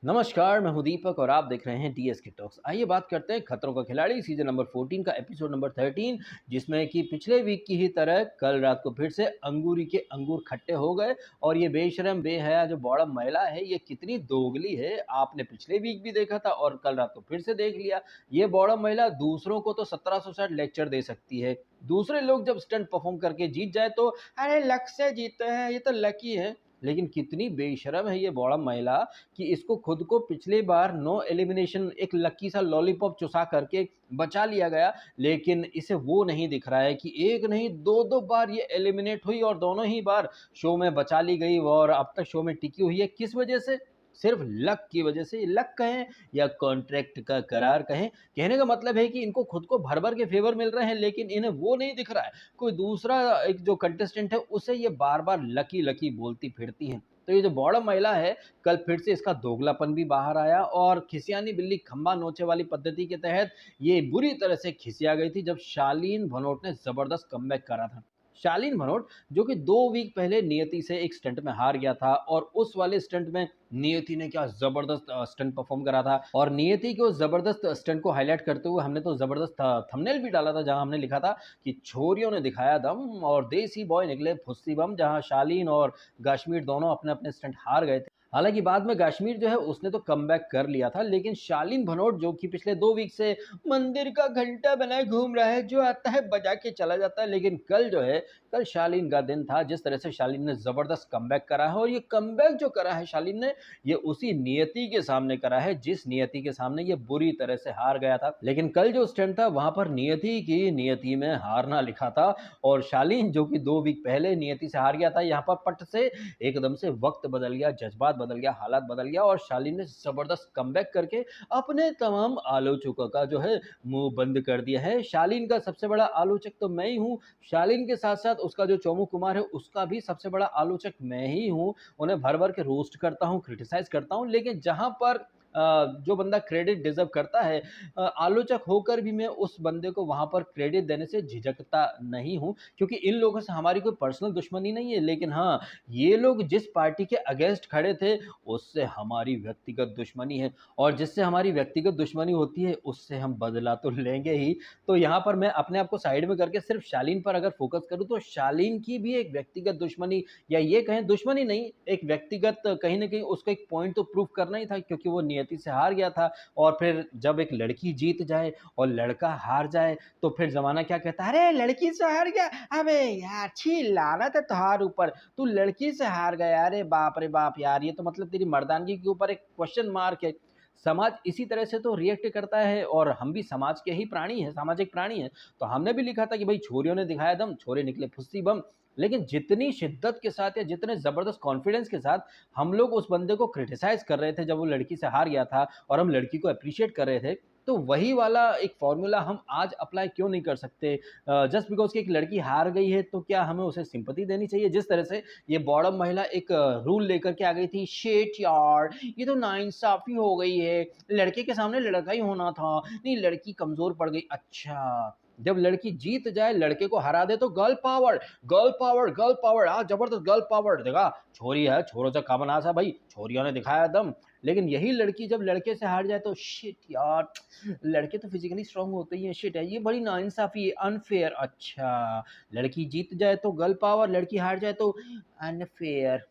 नमस्कार, मैं हूं दीपक और आप देख रहे हैं डीएसके टॉक्स। आइए बात करते हैं खतरों का खिलाड़ी सीजन नंबर 14 का एपिसोड नंबर 13, जिसमें कि पिछले वीक की ही तरह कल रात को फिर से अंगूरी के अंगूर खट्टे हो गए। और ये बेशरम बेहया जो बॉडम महिला है, ये कितनी दोगली है, आपने पिछले वीक भी देखा था और कल रात को फिर से देख लिया। ये बॉडम महिला दूसरों को तो 1760 लेक्चर दे सकती है। दूसरे लोग जब स्टंट परफॉर्म करके जीत जाए तो अरे लक से जीते हैं, ये तो लकी है। लेकिन कितनी बेशरम है ये बॉडम महिला कि इसको खुद को पिछली बार नो एलिमिनेशन एक लकी सा लॉलीपॉप चुसा करके बचा लिया गया, लेकिन इसे वो नहीं दिख रहा है कि एक नहीं दो दो बार ये एलिमिनेट हुई और दोनों ही बार शो में बचा ली गई और अब तक शो में टिकी हुई है। किस वजह से? सिर्फ लक की वजह से। लक कहें या कॉन्ट्रैक्ट का करार कहें, कहने का मतलब है कि इनको खुद को भर भर के फेवर मिल रहे हैं, लेकिन इन्हें वो नहीं दिख रहा है। कोई दूसरा एक जो कंटेस्टेंट है उसे ये बार बार लकी लकी बोलती फिरती हैं। तो ये जो बॉडम महिला है, कल फिर से इसका दोगलापन भी बाहर आया और खिसियानी बिल्ली खंबा नोचे वाली पद्धति के तहत ये बुरी तरह से खिसिया गई थी जब शालीन भनोट ने जबरदस्त कमबैक करा था। शालीन भनोट जो कि 2 वीक पहले नियति से एक स्टंट में हार गया था और उस वाले स्टंट में नियति ने क्या जबरदस्त स्टंट परफॉर्म करा था। और नियति के उस जबरदस्त स्टंट को हाईलाइट करते हुए हमने तो जबरदस्त थंबनेल भी डाला था, जहां हमने लिखा था कि छोरियों ने दिखाया दम और देसी बॉय निकले फुस्सी बम। जहां शालीन और कश्मीर दोनों अपने अपने स्टंट हार गए थे। हालांकि बाद में कश्मीर जो है उसने तो कमबैक कर लिया था, लेकिन शालीन भनोट जो कि पिछले 2 वीक से मंदिर का घंटा बनाए घूम रहा है, जो आता है बजा के चला जाता है, लेकिन कल जो है, कल शालीन का दिन था। जिस तरह से शालीन ने जबरदस्त कमबैक करा है और ये कमबैक जो करा है शालीन ने, ये उसी नियति के सामने करा है जिस नियति के सामने ये बुरी तरह से हार गया था। लेकिन कल जो स्टंट था वहां पर नियति की नियति में हारना लिखा था और शालीन जो कि 2 वीक पहले नियति से हार गया था, यहाँ पर पट से एकदम से वक्त बदल गया, जज्बात बदल गया, हालात बदल गया और शालीन ने जबरदस्त कमबैक करके अपने तमाम आलोचकों का जो है मुंह बंद कर दिया है। शालीन का सबसे बड़ा आलोचक तो मैं ही हूँ। शालीन के साथ साथ उसका जो चोमू कुमार है उसका भी सबसे बड़ा आलोचक मैं ही हूँ। उन्हें भर भर के रोस्ट करता हूँ, क्रिटिसाइज करता हूँ, लेकिन जहां पर जो बंदा क्रेडिट डिजर्व करता है, आलोचक होकर भी मैं उस बंदे को वहां पर क्रेडिट देने से झिझकता नहीं हूं, क्योंकि इन लोगों से हमारी कोई पर्सनल दुश्मनी नहीं है। लेकिन हाँ, ये लोग जिस पार्टी के अगेंस्ट खड़े थे उससे हमारी व्यक्तिगत दुश्मनी है और जिससे हमारी व्यक्तिगत दुश्मनी होती है उससे हम बदला तो लेंगे ही। तो यहाँ पर मैं अपने आप को साइड में करके सिर्फ शालीन पर अगर फोकस करूँ तो शालीन की भी एक व्यक्तिगत दुश्मनी, या ये कहें दुश्मनी नहीं, एक व्यक्तिगत कहीं ना कहीं उसको एक पॉइंट तो प्रूव करना ही था, क्योंकि वो नियति से हार गया था। और फिर जब एक लड़की जीत जाए और लड़का हार जाए तो फिर जमाना क्या कहता है, अरे लड़की से हार गया, अबे यार छी लानत है तुम्हारे ऊपर, तू लड़की से हार गया, अरे बाप रे बाप यार, ये तो मतलब तेरी मर्दानगी के ऊपर एक क्वेश्चन मार्क है। समाज इसी तरह से तो रिएक्ट करता है और हम भी समाज के ही प्राणी हैं, सामाजिक प्राणी हैं। तो हमने भी लिखा था कि भाई छोरियों ने दिखाया दम, छोरे निकले फुस्सी बम। लेकिन जितनी शिद्दत के साथ या जितने जबरदस्त कॉन्फिडेंस के साथ हम लोग उस बंदे को क्रिटिसाइज कर रहे थे जब वो लड़की से हार गया था और हम लड़की को अप्रिशिएट कर रहे थे, तो वही वाला एक फॉर्मूला हम आज अप्लाई क्यों नहीं कर सकते? जस्ट बिकॉज कि एक लड़की हार गई है तो क्या हमें उसे सिंपैथी देनी चाहिए? जिस तरह से ये बॉडम महिला एक रूल लेकर के आ गई थी, शेट यार ये तो नाइंसाफी हो गई है, लड़के के सामने लड़का ही होना था, नहीं लड़की कमजोर पड़ गई। अच्छा, जब लड़की जीत जाए, लड़के को हरा दे तो girl power, girl power, girl power, हाँ जबरदस्त गर्ल पावर, देखा छोरी है, छोरों से कम नास है भाई, छोरियों ने दिखाया दम। लेकिन यही लड़की जब लड़के से हार जाए तो शिट यार, लड़के तो फिजिकली स्ट्रांग होते ही हैं, शिट है ये बड़ी नाइंसाफी है, अनफेयर। अच्छा, लड़की जीत जाए तो गर्ल पावर, लड़की हार जाए तो अनफेयर।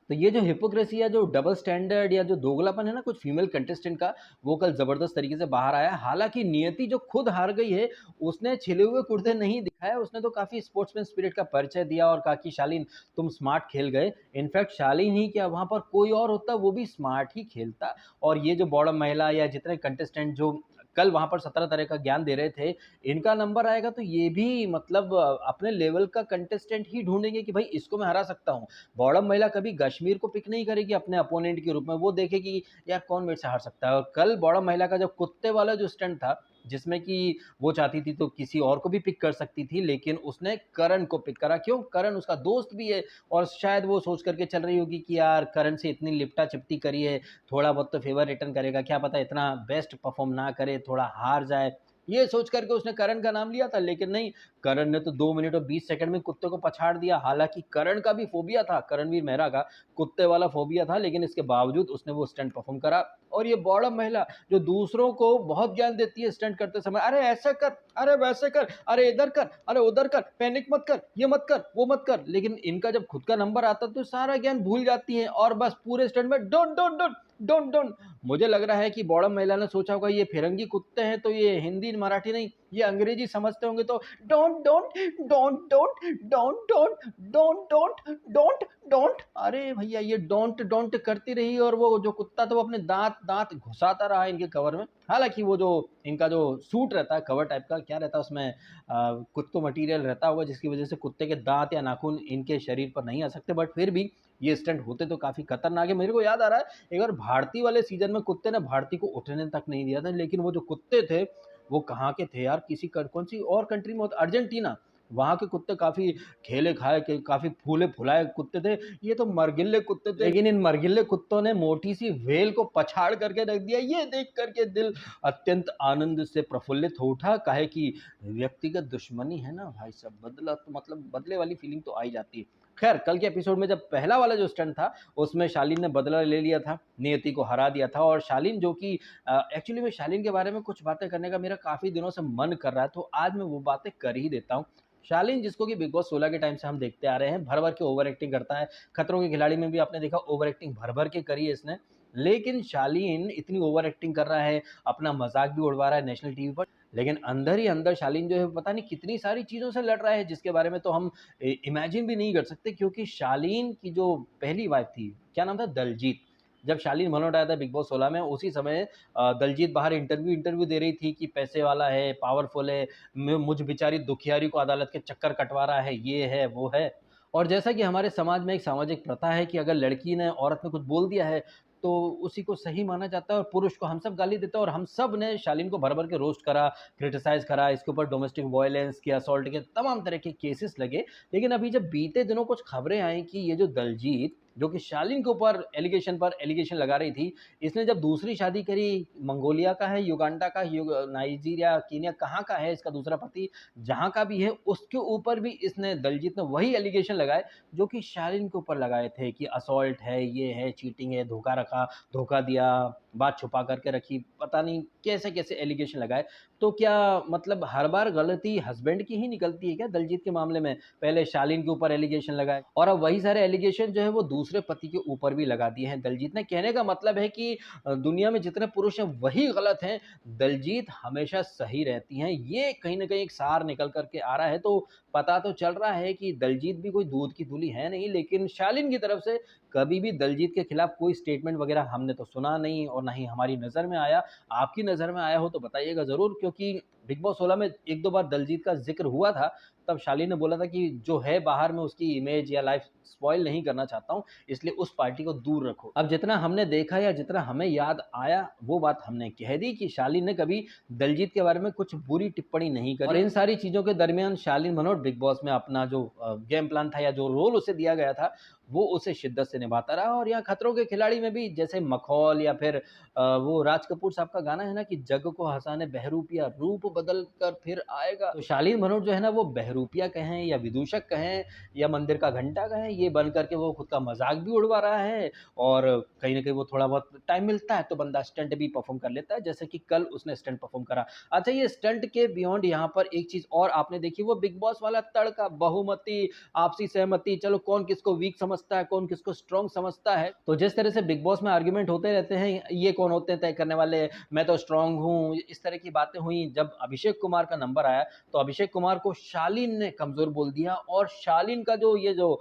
तो ये जो हिपोक्रेसी या जो डबल स्टैंडर्ड या जो दोगलापन है ना कुछ फीमेल कंटेस्टेंट का, वो कल जबरदस्त तरीके से बाहर आया। हालांकि नियति जो खुद हार गई है, उसने छिले हुए कुर्ते नहीं दिखाया, उसने तो काफी स्पोर्ट्समैन स्पिरिट का परिचय दिया और कहा कि शालीन तुम स्मार्ट खेल गए। इनफैक्ट शालीन ही क्या, वहां पर कोई और होता वो भी स्मार्ट ही खेलता। और ये जो बॉडम महिला या जितने कंटेस्टेंट जो कल वहां पर 17 तरह का ज्ञान दे रहे थे, इनका नंबर आएगा तो ये भी मतलब अपने लेवल का कंटेस्टेंट ही ढूंढेंगे कि भाई इसको मैं हरा सकता हूँ। बॉडम महिला कभी कश्मीर को पिक नहीं करेगी अपने अपोनेंट के रूप में, वो देखेगी यार कौन मेरे से हार सकता है। और कल बॉडम महिला का जो कुत्ते वाला जो स्टंट था, जिसमें कि वो चाहती थी तो किसी और को भी पिक कर सकती थी, लेकिन उसने करण को पिक करा। क्यों? करण उसका दोस्त भी है और शायद वो सोच करके चल रही होगी कि यार करण से इतनी लिपटा चिपटी करी है, थोड़ा बहुत तो फेवर रिटर्न करेगा, क्या पता इतना बेस्ट परफॉर्म ना करे, थोड़ा हार जाए। ये सोच करके उसने करण का नाम लिया था, लेकिन नहीं, करण ने तो 2 मिनट और 20 सेकंड में कुत्ते को पछाड़ दिया। हालाँकि करण का भी फ़ोबिया था, करणवीर मेहरा का कुत्ते वाला फ़ोबिया था, लेकिन इसके बावजूद उसने वो स्टंट परफ़ॉर्म करा। और ये बॉडम महिला जो दूसरों को बहुत ज्ञान देती है स्टंट करते समय, "अरे ऐसे कर, अरे वैसे कर, अरे इधर कर, अरे उधर कर, पैनिक मत कर, ये मत कर, वो मत कर।" लेकिन इनका जब खुद का नंबर आता है तो सारा ज्ञान भूल जाती हैं और बस पूरे स्टंट में don't, don't, don't, don't, don't. मुझे लग रहा है कि बॉडम महिला ने सोचा होगा ये फिरंगी कुत्ते हैं तो ये हिंदी मराठी नहीं, ये अंग्रेजी समझते होंगे, तो don't don't don't don't don't don't don't don't don't don't, अरे भैया ये डोंट डोंट करती रही और वो जो कुत्ता था वो अपने दांत दांत घुसाता रहा इनके कवर में। हालांकि वो जो इनका जो सूट रहता है कवर टाइप का, क्या रहता है उसमें, कुछ तो मटेरियल रहता होगा जिसकी वजह से कुत्ते के दांत या नाखून इनके शरीर पर नहीं आ सकते, बट फिर भी ये स्टंट होते तो काफी खतरनाक है। मेरे को याद आ रहा है एक बार भारती वाले सीजन में कुत्ते ने भारती को उठने तक नहीं दिया था, लेकिन वो जो कुत्ते थे वो कहाँ के थे यार, किसी कौन सी और कंट्री में होता, अर्जेंटीना, वहाँ के कुत्ते काफी खेले खाए के काफी फूले फुलाए कुत्ते थे। ये तो मरगिल्ले कुत्ते थे, लेकिन इन मरगिल्ले कुत्तों ने मोटी सी व्हेल को पछाड़ करके रख दिया। ये देख करके दिल अत्यंत आनंद से प्रफुल्लित हो उठा, काहे कि व्यक्तिगत दुश्मनी है ना भाई साहब, बदला तो मतलब बदले वाली फीलिंग तो आ ही जाती है। खैर कल के एपिसोड में जब पहला वाला जो स्टंट था उसमें शालीन ने बदला ले लिया था, नियति को हरा दिया था, और शालीन जो कि एक्चुअली में शालीन के बारे में कुछ बातें करने का मेरा काफ़ी दिनों से मन कर रहा है, तो आज मैं वो बातें कर ही देता हूँ। शालीन जिसको कि बिग बॉस 16 के टाइम से हम देखते आ रहे हैं, भर-भर के ओवर एक्टिंग करता है। खतरों के खिलाड़ी में भी आपने देखा ओवर एक्टिंग भर-भर के करी है इसने। लेकिन शालीन इतनी ओवर एक्टिंग कर रहा है, अपना मज़ाक भी उड़वा रहा है नेशनल टीवी पर, लेकिन अंदर ही अंदर शालीन जो है पता नहीं कितनी सारी चीज़ों से लड़ रहा है जिसके बारे में तो हम इमेजिन भी नहीं कर सकते, क्योंकि शालीन की जो पहली वाइफ थी, क्या नाम था? दलजीत। जब शालीन भनोट आया था बिग बॉस 16 में, उसी समय दलजीत बाहर इंटरव्यू दे रही थी कि पैसे वाला है, पावरफुल है, मुझ बेचारी दुखियारी को अदालत के चक्कर कटवा रहा है, ये है, वो है। और जैसा कि हमारे समाज में एक सामाजिक प्रथा है कि अगर लड़की ने औरत ने कुछ बोल दिया है, तो उसी को सही माना जाता है और पुरुष को हम सब गाली देते हैं, और हम सब ने शालीन को भर-भर के रोस्ट करा, क्रिटिसाइज़ करा, इसके ऊपर डोमेस्टिक वायलेंस के, असॉल्ट के तमाम तरह के केसेस लगे। लेकिन अभी जब बीते दिनों कुछ खबरें आई कि ये जो दलजीत, जो कि शालीन के ऊपर एलिगेशन पर एलिगेशन लगा रही थी, इसने जब दूसरी शादी करी, मंगोलिया का है, युगांडा का, नाइजीरिया, कीनिया, कहाँ का है इसका दूसरा पति, जहाँ का भी है, उसके ऊपर भी इसने दलजीत ने वही एलिगेशन लगाए जो कि शालीन के ऊपर लगाए थे कि असॉल्ट है, ये है, चीटिंग है, धोखा रखा, धोखा दिया, बात छुपा करके रखी, पता नहीं कैसे-कैसे एलिगेशन लगाए। तो क्या मतलब हर बार गलती हस्बैंड की ही निकलती है क्या दलजीत के मामले में? पहले शालीन के ऊपर एलिगेशन लगाए और अब वही सारे एलिगेशन जो है वो दूसरे पति के ऊपर भी लगा दिए हैं दलजीत ने। कहने का मतलब है कि दुनिया में जितने पुरुष हैं वही गलत हैं, दलजीत हमेशा सही रहती हैं। ये कहीं न कहीं एक सार निकल कर के आ रहा है, तो पता तो चल रहा है कि दलजीत भी कोई दूध की धूली है नहीं, लेकिन शालीन की तरफ से कभी भी दलजीत के खिलाफ कोई स्टेटमेंट वगैरह हमने तो सुना नहीं और ना ही हमारी नज़र में आया। आपकी नज़र में आया हो तो बताइएगा ज़रूर, क्योंकि बिग बॉस 16 में 1-2 बार दलजीत का ज़िक्र हुआ था, तब शालीन ने बोला था कि जो है बाहर में उसकी इमेज या लाइफ़ स्पॉइल नहीं करना चाहता हूँ, इसलिए उस पार्टी को दूर रखो। अब जितना हमने देखा या जितना हमें याद आया, वो बात हमने कह दी कि शालीन ने कभी दलजीत के बारे में कुछ बुरी टिप्पणी नहीं करी, और इन सारी चीज़ों के दरमियान शालीन भनोट बिग बॉस में अपना जो गेम प्लान था या जो रोल उसे दिया गया था, वो उसे शिद्दत से निभाता रहा। और यहाँ खतरों के खिलाड़ी में भी जैसे मखौल या फिर वो राज कपूर साहब का गाना है ना कि जग को हँसाने बहरूपिया रूप बदल कर फिर आएगा। तो शालीन भनोट जो है ना वो बहरूपिया कहें या विदूषक कहें या मंदिर का घंटा कहें, ये बन करके वो खुद का मज़ाक भी उड़वा रहा है, और कहीं न कहीं वो थोड़ा बहुत टाइम मिलता है तो बंदा स्टंट भी परफ़ॉर्म कर लेता है, जैसे कि कल उसने स्टंट परफ़ॉर्म करा। अच्छा, ये स्टंट के बियॉन्ड यहाँ पर एक चीज़ और आपने देखी, वो बिग बॉस वाला तड़का, बहुमती, आपसी सहमति, चलो कौन किसको वीक समझता है, कौन किसको स्ट्रॉन्ग समझता है। तो जिस तरह से बिग बॉस में आर्गुमेंट होते रहते हैं, ये कौन होते हैं तय करने वाले, मैं तो स्ट्रॉन्ग हूँ, इस तरह की बातें हुई। जब अभिषेक कुमार का नंबर आया, तो अभिषेक कुमार को शालीन ने कमज़ोर बोल दिया, और शालीन का जो ये जो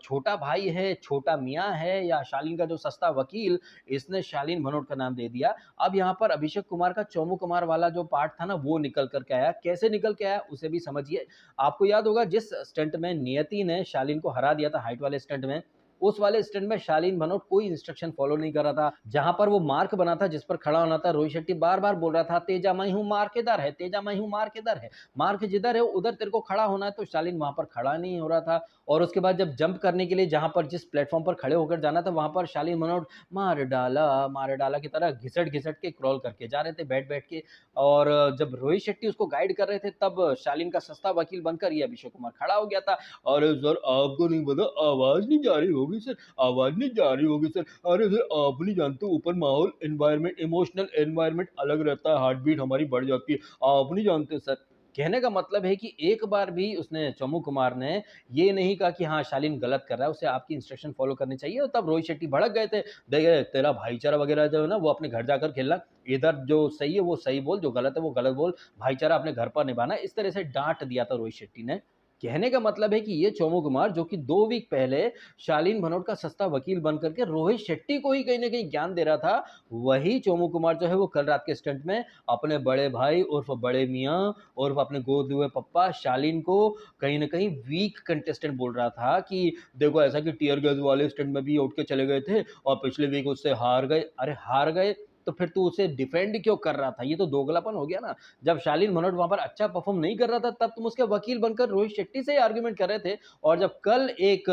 छोटा भाई है, छोटा मियाँ है, या शालीन का जो सस्ता वकील, इसने शालीन भनोट का नाम दे दिया। अब यहाँ पर अभिषेक कुमार का चोमू कुमार वाला जो पार्ट था ना, वो निकल कर के आया। कैसे निकल के आया उसे भी समझिए। आपको याद होगा जिस स्टंट में नियति ने शालीन को हरा दिया था, हाइट वाले स्टंट में, उस वाले स्टंट में शालीन भनोट कोई इंस्ट्रक्शन फॉलो नहीं कर रहा था। जहां पर वो मार्क बना था जिस पर खड़ा होना था, रोहित शेट्टी बार बार बोल रहा था तेजा मैं हूं मार्क इधर है, तेजा मैं हूं मार्क इधर है, मार्क जिधर है उधर तेरे को खड़ा होना है। तो शालीन वहां पर खड़ा नहीं हो रहा था। और उसके बाद जब जंप करने के लिए जहां पर जिस प्लेटफॉर्म पर खड़े होकर जाना था वहां पर शालीन भनोट मार डाला की तरह घिसट घिसट के क्रॉल करके जा रहे थे बैठ बैठ के। और जब रोहित शेट्टी उसको गाइड कर रहे थे तब शालीन का सस्ता वकील बनकर ये अभिषेक कुमार खड़ा हो गया था। अरे सर आपको नहीं पता, आवाज नहीं जा रही होगी सर, आवाज नहीं जा रही होगी सर। अरे सर आप नहीं जानते, ऊपर माहौल एनवायरमेंट इमोशनल एनवायरमेंट अलग रहता है, हार्ट बीट हमारी बढ़ जाती है, आप नहीं जानते सर। कहने का मतलब है कि एक बार भी उसने चोमू कुमार ने ये नहीं कहा कि हाँ शालीन गलत कर रहा है, उसे आपकी इंस्ट्रक्शन फॉलो करनी चाहिए। और तब रोहित शेट्टी भड़क गए थे, देखे तेरा भाईचारा वगैरह जो है ना वो अपने घर जाकर खेलना, इधर जो सही है वो सही बोल, जो गलत है वो गलत बोल, भाईचारा अपने घर पर निभाना, इस तरह से डांट दिया था रोहित शेट्टी ने। कहने का मतलब है कि ये चोमू कुमार जो कि 2 वीक पहले शालीन भनोट का सस्ता वकील बन करके रोहित शेट्टी को ही कहीं ना कहीं ज्ञान दे रहा था, वही चोमू कुमार जो है वो कल रात के स्टंट में अपने बड़े भाई उर्फ बड़े मियाँ उर्फ अपने गोद हुए पप्पा शालीन को कहीं ना कहीं वीक कंटेस्टेंट बोल रहा था कि देखो ऐसा कि टीयर गैस वाले स्टंट में भी उठ के चले गए थे और पिछले वीक उससे हार गए। अरे हार गए तो फिर तू उसे डिफेंड क्यों कर रहा था, ये तो दोगलापन हो गया ना। जब शालीन भनोट वहां पर अच्छा परफॉर्म नहीं कर रहा था तब तुम उसके वकील बनकर रोहित शेट्टी से आर्ग्यूमेंट कर रहे थे। और जब कल एक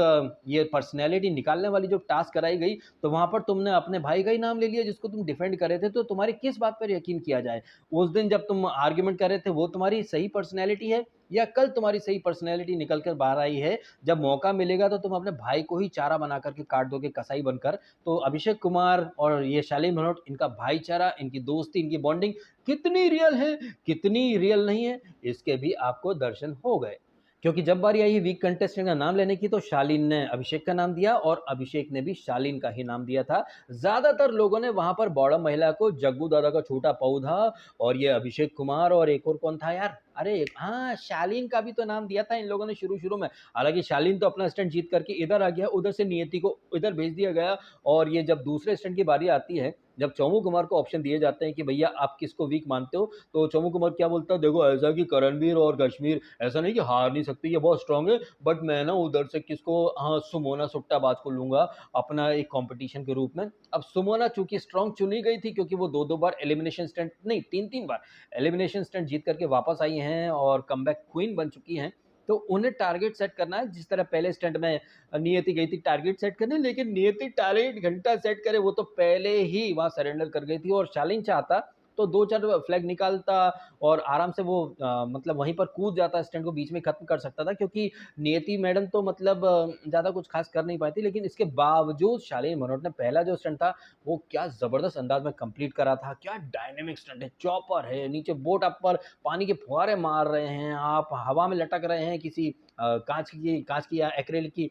ये पर्सनैलिटी निकालने वाली जो टास्क कराई गई तो वहां पर तुमने अपने भाई का ही नाम ले लिया जिसको तुम डिफेंड कर रहे थे। तो तुम्हारी किस बात पर यकीन किया जाए, उस दिन जब तुम आर्ग्यूमेंट कर रहे थे वो तुम्हारी सही पर्सनैलिटी है या कल तुम्हारी सही पर्सनैलिटी निकल कर बाहर आई है। जब मौका मिलेगा तो तुम अपने भाई को ही चारा बना करके काट दोगे कसाई बनकर। तो अभिषेक कुमार और ये शालीन भनोट, इनका भाईचारा, इनकी दोस्ती, इनकी बॉन्डिंग कितनी रियल है कितनी रियल नहीं है इसके भी आपको दर्शन हो गए। क्योंकि जब बारी आई वीक कंटेस्टेंट का नाम लेने की तो शालीन ने अभिषेक का नाम दिया और अभिषेक ने भी शालीन का ही नाम दिया था। ज्यादातर लोगों ने वहां पर बॉडम महिला को जग्गू दादा का छोटा पौधा और ये अभिषेक कुमार और एक और कौन था यार, अरे हाँ शालीन का भी तो नाम दिया था इन लोगों ने शुरू शुरू में। हालांकि शालीन तो अपना स्टंट जीत करके इधर आ गया, उधर से नियति को इधर भेज दिया गया। और ये जब दूसरे स्टंट की बारी आती है, जब चोमू कुमार को ऑप्शन दिए जाते हैं कि भैया आप किसको वीक मानते हो, तो चोमू कुमार क्या बोलता है, देखो ऐसा कि करणवीर और कश्मीर ऐसा नहीं कि हार नहीं सकती, ये बहुत स्ट्रांग है, बट मैं ना उधर से किसको, हाँ सुमोना सुट्टाबाज को लूंगा अपना एक कंपटीशन के रूप में। अब सुमोना चूंकि स्ट्रांग चुनी गई थी क्योंकि वो 2-2 बार एलिमिनेशन स्टंट नहीं 3-3 बार एलिमिनेशन स्टंट जीत करके वापस आई हैं और कमबैक क्वीन बन चुकी हैं। तो उन्हें टारगेट सेट करना है जिस तरह पहले स्टंट में नियति गई थी टारगेट सेट करने, लेकिन नियति टारगेट घंटा सेट करे वो तो पहले ही वहां सरेंडर कर गई थी। और शालीन चाहता तो 2-4 फ्लैग निकालता और आराम से वो मतलब वहीं पर कूद जाता, स्टंट को बीच में खत्म कर सकता था। क्योंकि नियति मैडम तो मतलब ज़्यादा कुछ खास कर नहीं पाई थी, लेकिन इसके बावजूद शालीन भनोट ने पहला जो स्टंट था वो क्या ज़बरदस्त अंदाज में कंप्लीट करा था। क्या डायनेमिक स्टंट है, चॉपर है, नीचे बोट आप पर पानी के फुहारे मार रहे हैं, आप हवा में लटक रहे हैं किसी कांच की या एक्रेलिक की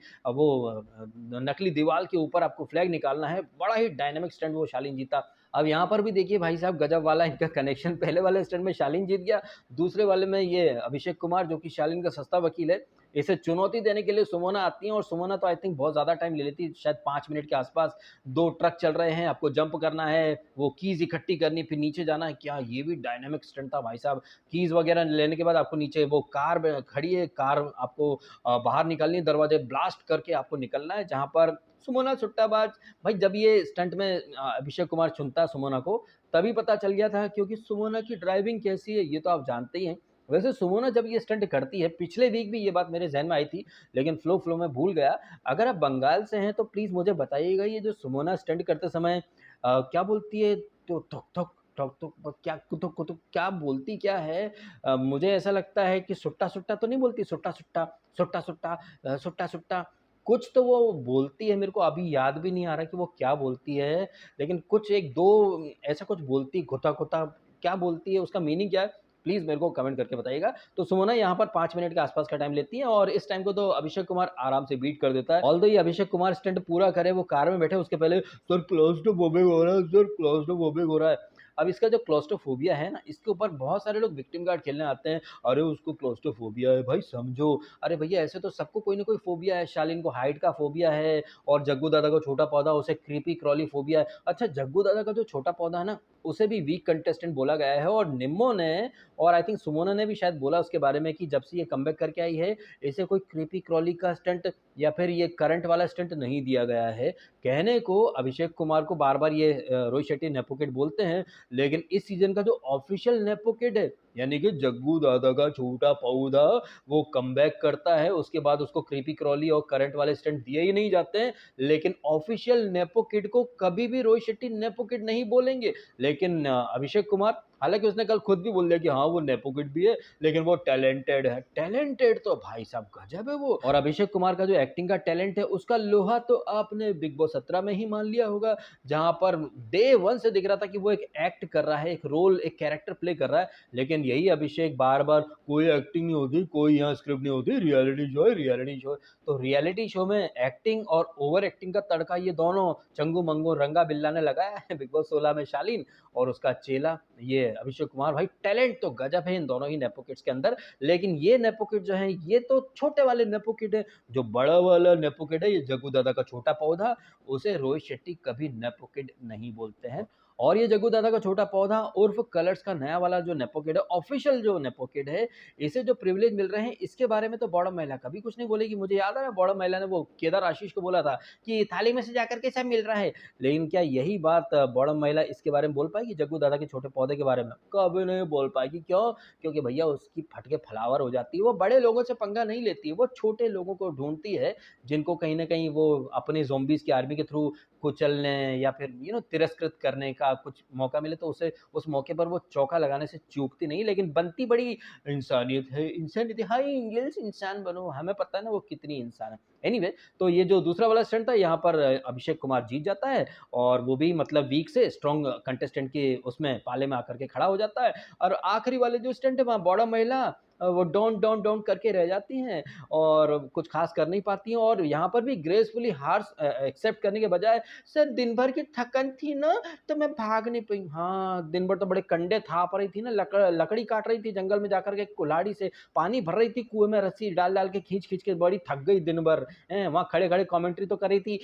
नकली दीवार के ऊपर आपको फ्लैग निकालना है। बड़ा ही डायनेमिक स्टंट वो शालीन जीता। अब यहाँ पर भी देखिए भाई साहब गजब वाला इनका कनेक्शन, पहले वाले स्टंट में शालीन जीत गया, दूसरे वाले में ये अभिषेक कुमार जो कि शालीन का सस्ता वकील है, इसे चुनौती देने के लिए सुमोना आती है। और सुमोना तो आई थिंक बहुत ज़्यादा टाइम ले लेती है, शायद 5 मिनट के आसपास। 2 ट्रक चल रहे हैं, आपको जंप करना है, वो कीज़ इकट्ठी करनी, फिर नीचे जाना है। क्या ये भी डायनामिक स्टंट था भाई साहब। कीज़ वगैरह लेने के बाद आपको नीचे वो कार खड़ी है, कार आपको बाहर निकालनी है, दरवाजे ब्लास्ट करके आपको निकलना है। जहाँ पर सुमोना सुट्टाबाज, भाई जब ये स्टंट में अभिषेक कुमार चुनता सुमोना को तभी पता चल गया था, क्योंकि सुमोना की ड्राइविंग कैसी है ये तो आप जानते ही हैं। वैसे सुमोना जब ये स्टंट करती है, पिछले वीक भी ये बात मेरे जहन में आई थी लेकिन फ्लो में भूल गया। अगर आप बंगाल से हैं तो प्लीज़ मुझे बताइएगा, ये जो सुमोना स्टंट करते समय क्या बोलती है, तो थुक थुक ठोक ठोक क्या कुतुक कुतुक क्या बोलती क्या है। मुझे ऐसा लगता है कि सुट्टा सुट्टा तो नहीं बोलती, सुट्टा सुट्टा सुट्टा सुट्टा सुट्टा सुट्टा कुछ तो वो बोलती है, मेरे को अभी याद भी नहीं आ रहा कि वो क्या बोलती है, लेकिन कुछ 1-2 ऐसा कुछ बोलती, घुता घुता क्या बोलती है, उसका मीनिंग क्या है प्लीज़ मेरे को कमेंट करके बताइएगा। तो सुमोना यहाँ पर 5 मिनट के आसपास का टाइम लेती है और इस टाइम को तो अभिषेक कुमार आराम से बीट कर देता है। ऑल्दो ये अभिषेक कुमार स्टंट पूरा करे, वो कार में बैठे उसके पहले सर क्लोज टू बॉबिंग हो रहा है, सर क्लोज टू बॉबिंग हो रहा है। अब इसका जो क्लॉस्ट्रोफोबिया है ना, इसके ऊपर बहुत सारे लोग विक्टिम कार्ड खेलने आते हैं। अरे उसको क्लॉस्ट्रोफोबिया है भाई समझो। अरे भैया ऐसे तो सबको कोई ना कोई फोबिया है। शालीन को हाइट का फोबिया है और जग्गू दादा को छोटा पौधा उसे क्रीपी क्रॉली फोबिया है। अच्छा जग्गू दादा का जो छोटा पौधा है ना, उसे भी वीक कंटेस्टेंट बोला गया है और निम्मो ने और आई थिंक सुमोना ने भी शायद बोला उसके बारे में कि जब से ये कमबैक करके आई है, इसे कोई क्रीपी क्रॉली का स्टंट या फिर ये करंट वाला स्टंट नहीं दिया गया है। कहने को अभिषेक कुमार को बार-बार ये रोहित शेट्टी नेपो किड बोलते हैं, लेकिन इस सीज़न का जो ऑफ़िशियल नेपो किड है, यानी कि जग्गू दादा का छोटा पौधा, वो कमबैक करता है, उसके बाद उसको क्रीपी क्रॉली और करंट वाले स्टंट दिए ही नहीं जाते हैं। लेकिन ऑफ़िशियल नेपो किड को कभी भी रोहित शेट्टी नेपो किड नहीं बोलेंगे। लेकिन अभिषेक कुमार, हालाँकि उसने कल खुद भी बोल दिया कि हाँ, वो नेपो किड भी है, लेकिन वो टैलेंटेड है। टैलेंटेड तो भाई साहब गज़ब है वो। और अभिषेक कुमार का जो एक्टिंग का टैलेंट है, उसका लोहा तो आपने बिग बॉस 17 में ही मान लिया होगा, जहाँ पर डे 1 से दिख रहा था कि वो एक एक्ट कर रहा है, एक रोल, एक कैरेक्टर प्ले कर रहा है। लेकिन यही अभिषेक बार-बार कोई एक्टिंग नहीं होती, कोई यहाँ स्क्रिप्ट नहीं होती, रियलिटी शो है, रियलिटी शो है। तो रियलिटी शो में एक्टिंग और ओवर एक्टिंग का तड़का ये दोनों चंगू-मंगू रंगा-बिल्ला ने लगाया है। बिग बॉस 16 में शालीन और उसका चेला ये अभिषेक कुमार। भाई टैलेंट तो गजब है इन दोनों ही नेपो किड्स के अंदर। लेकिन ये नेपो किड जो है, ये तो छोटे वाले नेपो किड है। जो बड़ा वाला नेपो किड है, ये जग्गू दादा का छोटा पौधा, उसे रोहित शेट्टी कभी नेपो किड नहीं बोलते हैं। और ये जग्गू दादा का छोटा पौधा उर्फ कलर्स का नया वाला जो नेपो किड है, ऑफिशियल जो नेपो किड है, इसे जो प्रिविलेज मिल रहे हैं, इसके बारे में तो बॉडम महिला कभी कुछ नहीं बोलेगी। मुझे याद है ना, बॉडम महिला ने वो केदार आशीष को बोला था कि थाली में से जाकर के सब मिल रहा है। लेकिन क्या यही बात बॉडम महिला इसके बारे में बोल पाएगी, जग्गू दादा के छोटे पौधे के बारे में? कभी नहीं बोल पाएगी। क्यों? क्योंकि भैया उसकी फट के फ्लावर हो जाती है। वो बड़े लोगों से पंगा नहीं लेती है, वो छोटे लोगों को ढूँढती है, जिनको कहीं न कहीं वो अपनी ज़ॉम्बीज़ की आर्मी के थ्रू कुचलने या फिर तिरस्कृत करने का कुछ मौका मिले तो उसे उस मौके पर वो चौका लगाने से चूकती नहीं, लेकिन बनती बड़ी इंसानियत है। इंसानियत है, हाय इंग्लिश इंसान बनो, हमें पता है ना वो कितनी इंसान है। एनीवे, तो ये जो दूसरा वाला स्टंट था, यहाँ पर अभिषेक कुमार जीत जाता है और वो भी मतलब वीक से स्ट्रॉन्ग कंटेस्टेंट के उसमें पाले में आकर के खड़ा हो जाता है। और आखिरी वाले जो स्टंट है, वहाँ बॉडम महिला वो डोंट डोंट डोंट करके रह जाती हैं और कुछ खास कर नहीं पाती हैं। और यहाँ पर भी ग्रेसफुली हार एक्सेप्ट करने के बजाय, सर दिन भर की थकन थी ना, तो मैं भाग नहीं पाई। हाँ, दिन भर तो बड़े कंडे थाप रही थी ना, लकड़ी काट रही थी जंगल में जाकर के, कुल्हाड़ी से पानी भर रही थी, कुएं में रस्सी डाल डाल के खींच के, बड़ी थक गई दिन भर। वहाँ खड़े खड़े कमेंट्री तो कर रही थी,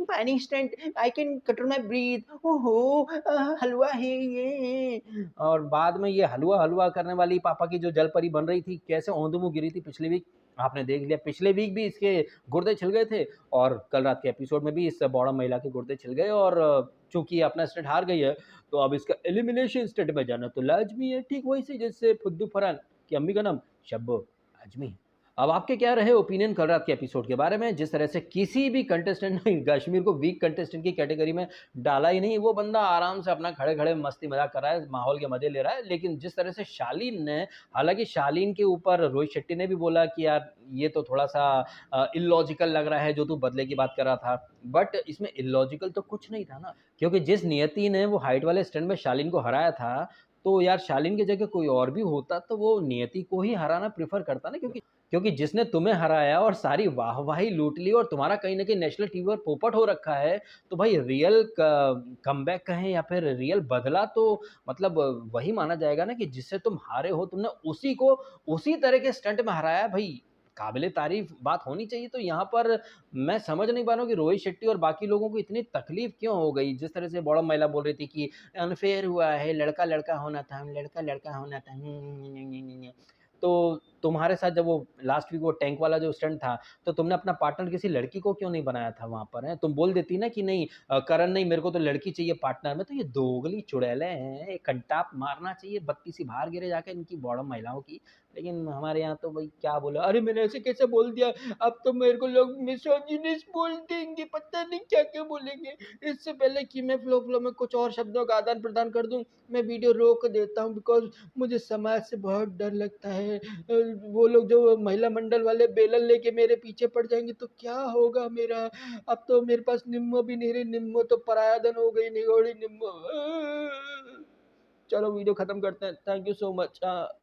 पानी stunt, I can control my breath, ओहो हलवा है ये। और बाद में ये हलवा हलवा करने वाली पापा की जो जल परी बन रही थी, कैसे औंधे-मुँह गिरी थी पिछले वीक, आपने देख लिया। पिछले वीक भी इसके गुर्दे छिल गए थे और कल रात के एपिसोड में भी इस बॉडम महिला के गुर्दे छिल गए। और चूँकि ये अपना स्टेट हार गई है, तो अब इसका एलिमिनेशन स्टेट में जाना तो लाज़मी है। ठीक वैसे जैसे फुद्दू फरहान की अम्मी का नाम शब्बो आज़मी है। अब आपके क्या रहे ओपिनियन कल रात के एपिसोड के बारे में? जिस तरह से किसी भी कंटेस्टेंट ने कश्मीर को वीक कंटेस्टेंट की कैटेगरी में डाला ही नहीं, वो बंदा आराम से अपना खड़े-खड़े मस्ती मज़ाक कर रहा है, माहौल के मज़े ले रहा है। लेकिन जिस तरह से शालीन ने, हालाँकि शालीन के ऊपर रोहित शेट्टी ने भी बोला कि यार ये तो थोड़ा-सा इलॉजिकल लग रहा है जो तू बदले की बात कर रहा था। बट इसमें इलॉजिकल तो कुछ नहीं था ना, क्योंकि जिस नियति ने वो हाइट वाले स्टंट में शालीन को हराया था, तो यार शालीन की जगह कोई और भी होता तो वो नियति को ही हराना प्रेफ़र करता ना, क्योंकि जिसने तुम्हें हराया और सारी वाहवाही लूट ली और तुम्हारा कहीं न कहीं नेशनल टीवी पर पोपट हो रखा है, तो भाई रियल क कमबैक कहें या फिर रियल बदला तो मतलब वही माना जाएगा ना कि जिससे तुम हारे हो, तुमने उसी को उसी तरह के स्टंट में हराया भई, काबिल-ए-तारीफ़ बात होनी चाहिए। तो यहाँ पर मैं समझ नहीं पा रहा हूँ कि रोहित शेट्टी और बाकी लोगों को इतनी तकलीफ़ क्यों हो गई? जिस तरह से बॉडम महिला बोल रही थी कि अनफ़ेयर हुआ है, लड़का-लड़का होना था, लड़का-लड़का होना था। तो तुम्हारे साथ जब वो लास्ट वीक वो टैंक वाला जो स्टंट था, तो तुमने अपना पार्टनर किसी लड़की को क्यों नहीं बनाया था वहाँ पर, हैं? तुम बोल देती ना कि नहीं करण नहीं, मेरे को तो लड़की चाहिए पार्टनर में। तो ये दोगली चुड़ैलें हैं, एक कंटाप मारना चाहिए बत्ती सी बाहर गिरे जाके इनकी बॉडम महिलाओं की। लेकिन हमारे यहाँ तो भई क्या बोले, अरे मैंने ऐसे कैसे बोल दिया, अब तो मेरे को लोग मिसोजिनिस्ट बोल देंगे, पता नहीं क्या-क्या बोलेंगे। इससे पहले कि मैं फ्लो में कुछ और शब्दों का आदान-प्रदान कर दूँ, मैं वीडियो रोक देता हूँ, बिकॉज़ मुझे समाज से बहुत डर लगता है। वो लोग जो महिला मंडल वाले बेलन लेके मेरे पीछे पड़ जाएँगे तो क्या होगा मेरा? अब तो मेरे पास निम्मो भी नहीं रही, निम्मो तो परायाधन हो गई, निगोड़ी निम्मो। चलो वीडियो खत्म करते हैं। Thank you so much.